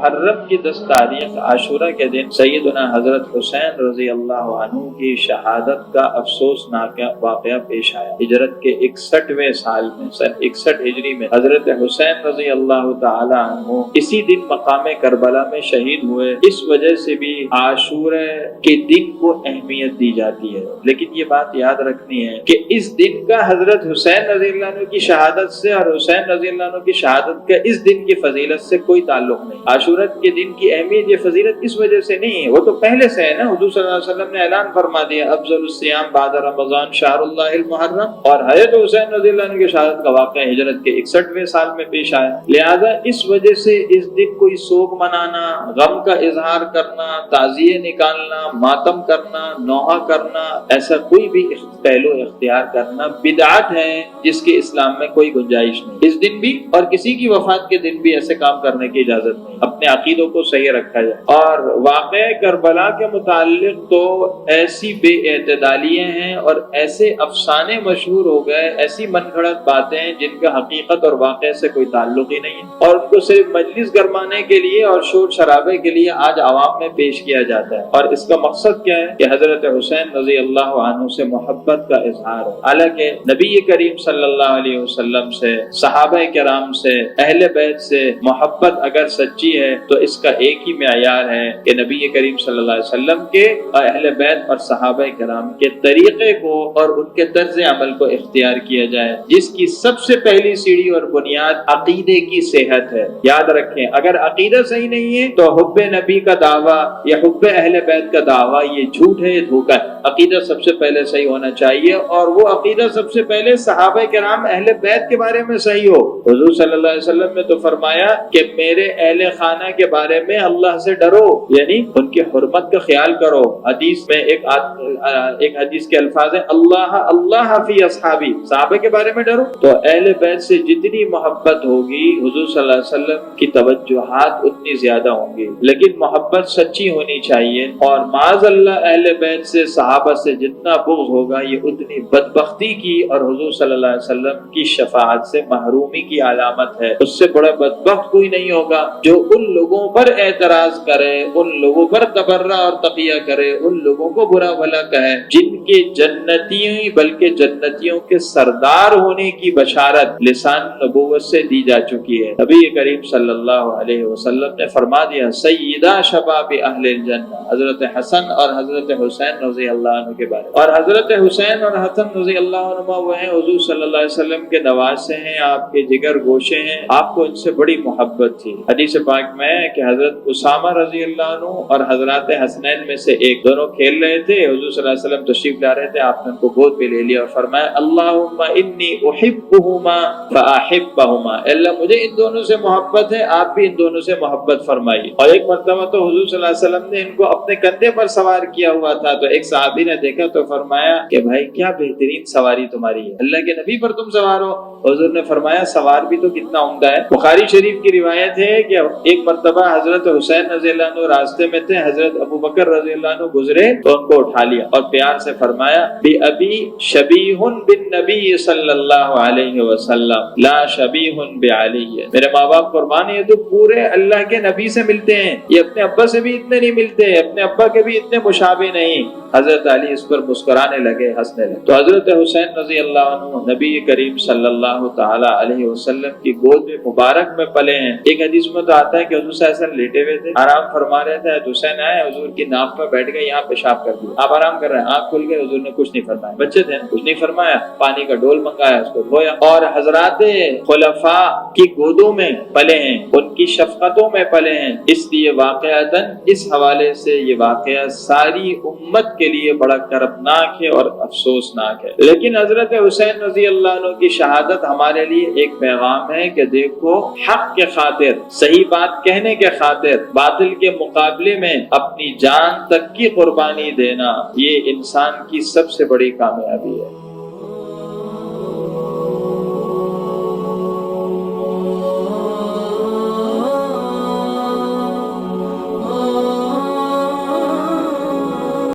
محرم کی 10 تاریخ عاشورہ کے دن سیدنا حضرت حسین رضی اللہ عنہ کی شہادت کا افسوسناک واقعہ پیش آیا۔ ہجرت کے 61ویں سال میں سن 61 ہجری میں حضرت حسین رضی اللہ تعالی عنہ اسی دن مقام کربلا میں شہید ہوئے۔ اس وجہ سے بھی عاشورہ کے دن کو اہمیت دی جاتی ہے، لیکن یہ بات یاد رکھنی ہے کہ اس دن کا حضرت حسین رضی اللہ عنہ کی شہادت سے اور حسین رضی اللہ عنہ کی شہادت کا اس دن کی فضیلت سے کوئی تعلق نہیں۔ عاشورہ کے دن کی اہمیت یہ فضیلت اس وجہ سے نہیں ہے، وہ تو پہلے سے ہے نا۔ حضور صلی اللہ علیہ وسلم نے اعلان فرما دیا افضل الصیام بعد رمضان شہر اللہ المحرم، اور حضرت حسین رضی اللہ عنہ کی شہادت کا واقعہ ہجرت کے 61ویں سال میں پیش آیا۔ لہذا اس وجہ سے اس دن کوئی سوگ منانا، غم کا اظہار کرنا، تعزیے نکالنا، ماتم کرنا، نوحہ کرنا، ایسا کوئی بھی پہلو اختیار کرنا بدعت ہے جس کے اسلام میں کوئی گنجائش نہیں۔ اس دن بھی اور کسی کی وفات کے دن بھی ایسے کام کرنے کی اجازت نہیں۔ اپنے عقیدوں کو صحیح رکھا جائے۔ اور واقعہ کربلا کے متعلق تو ایسی بے اعتدالیاں ہیں اور ایسے افسانے مشہور ہو گئے، ایسی من گھڑت باتیں ہیں جن کا حقیقت اور واقعے سے کوئی تعلق ہی نہیں ہے، اور ان کو صرف مجلس گرمانے کے لیے اور شور شرابے کے لیے آج عوام میں پیش کیا جاتا ہے۔ اور اس کا مقصد کیا ہے کہ حضرت حسین رضی اللہ عنہ سے محبت کا اظہار ہے۔ حالانکہ نبی کریم صلی اللہ علیہ وسلم سے، صحابہ کرام سے، اہل بیت سے محبت اگر سچی ہے تو اس کا ایک ہی معیار ہے کہ نبی کریم صلی اللہ علیہ وسلم کے اور اہل بیت اور صحابہ کرام کے طریقے کو اور ان کے طرز عمل کو اختیار کیا جائے، جس کی سب سے پہلی سیڑھی اور بنیاد عقیدے کی صحت ہے۔ یاد رکھیں، اگر عقیدہ صحیح نہیں ہے تو حب نبی کا دعویٰ یا حب اہل بیت کا دعویٰ یہ جھوٹ ہے، یہ دھوکہ ہے۔ عقیدہ سب سے پہلے صحیح ہونا چاہیے، اور وہ عقیدہ سب سے پہلے صحابہ کرام اہل بیت کے بارے میں صحیح ہو۔ حضور صلی اللہ علیہ وسلم نے تو فرمایا کہ میرے اہل خانہ کے بارے میں اللہ سے ڈرو، یعنی ان کی حرمت کا خیال کرو۔ حدیث میں ایک حدیث کے الفاظ ہیں اللہ اللہ فی اصحابی، صحابہ کے بارے میں ڈرو۔ تو اہل بیت سے جتنی محبت ہوگی حضور صلی اللہ علیہ وسلم کی توجہات اتنی زیادہ ہوں گی، لیکن محبت سچی ہونی چاہیے۔ اور معاذ اللہ اہل بیت سے، صحابہ سے جتنا بغض ہوگا یہ اتنی بدبختی کی اور حضور صلی اللہ علیہ وسلم کی شفاعت سے محرومی کی علامت ہے۔ اس سے بڑا بدبخت کوئی نہیں ہوگا جو ان لوگوں پر اعتراض کرے، ان لوگوں پر تبرہ اور تقیہ کرے، ان لوگوں کو برا بھلا کہے جن کے جنتیوں بلکہ جنتیوں کے سردار ہونے کی بشارت لسان نبوت سے دی جا چکی ہے۔ نبی کریم صلی اللہ علیہ وسلم نے فرما دیا سیدہ شباب اہل الجنہ، حضرت حسن اور حضرت حسین رضی اللہ عنہ کے بارے۔ اور حضرت حسین اور حسن رضی اللہ عنہ وہ ہیں حضور صلی اللہ علیہ وسلم کے نواسے ہیں، آپ کے جگر گوشے ہیں، آپ کو ان سے بڑی محبت تھی۔ حدیث پاک میں ہے کہ حضرت اسامہ رضی اللہ عنہ اور حضرات حسنین میں سے ایک دونوں کھیل رہے تھے، حضور صلی اللہ علیہ وسلم تشریف لا رہے تھے، آپ نے ان کو گود پہ لے لیا اور فرمایا اللہم انی احبہما فاحبہما، اللہ مجھے ان دونوں سے محبت ہے، آپ بھی ان دونوں سے محبت فرمائیے۔ اور ایک مرتبہ تو حضور صلی اللہ علیہ وسلم نے ان کو اپنے کندھے پر سوار کیا ہوا تھا، تو ایک صحابی نے دیکھا تو فرمایا کہ بھائی کیا بہترین سواری تمہاری ہے، اللہ کے نبی پر تم سوار ہو۔ حضور نے فرمایا سوار بھی تو کتنا عمدہ ہے۔ بخاری شریف کی روایت ہے کہ ایک مرتبہ حضرت حسین رضی اللہ عنہ راستے میں تھے، حضرت ابو بکر رضی اللہ عنہ گزرے تو ان کو اٹھا لیا اور پیار سے فرمایا بی ابی شبیہ بالنبی صلی اللہ علیہ وسلم لا شبیہ بعلی، میرے ماں باپ قربان، یہ تو پورے اللہ کے نبی سے ملتے ہیں، یہ اپنے ابا سے بھی اتنے نہیں ملتے، اپنے ابا کے بھی اتنے مشابہ نہیں۔ حضرت علی اس پر مسکرانے لگے، ہنسنے لگے۔ تو حضرت حسین رضی اللہ عنہ نبی کریم صلی اللہ تعالی علیہ وسلم کی گود میں مبارک میں پلے ہیں۔ ایک حدیث میں تو آتا ہے کہ حضور صلی اللہ علیہ وسلم لیٹے ہوئے تھے، آرام فرما رہے تھے، حسین آئے حضور کی ناف پر بیٹھ گئے، یہاں پیشاب کر دیا، آپ آرام کر رہے ہیں، آنکھ کھل گئے، حضور نے کچھ نہیں فرمایا، بچے تھے کچھ نہیں فرمایا، پانی کا ڈول منگایا، اس کو دھویا۔ اور حضرات خلفاء کی گودوں میں پلے ہیں، ان کی شفقتوں میں پلے ہیں، اس لیے واقعتاً اس حوالے سے یہ واقعہ ساری امت کے لیے بڑا کربناک ہے اور افسوسناک ہے۔ لیکن حضرت حسین رضی اللہ عنہ کی شہادت ہمارے لیے ایک پیغام ہے کہ دیکھو حق کے خاطر، صحیح بات کہنے کے خاطر باطل کے مقابلے میں اپنی جان تک کی قربانی دینا یہ انسان کی سب سے بڑی کامیابی ہے۔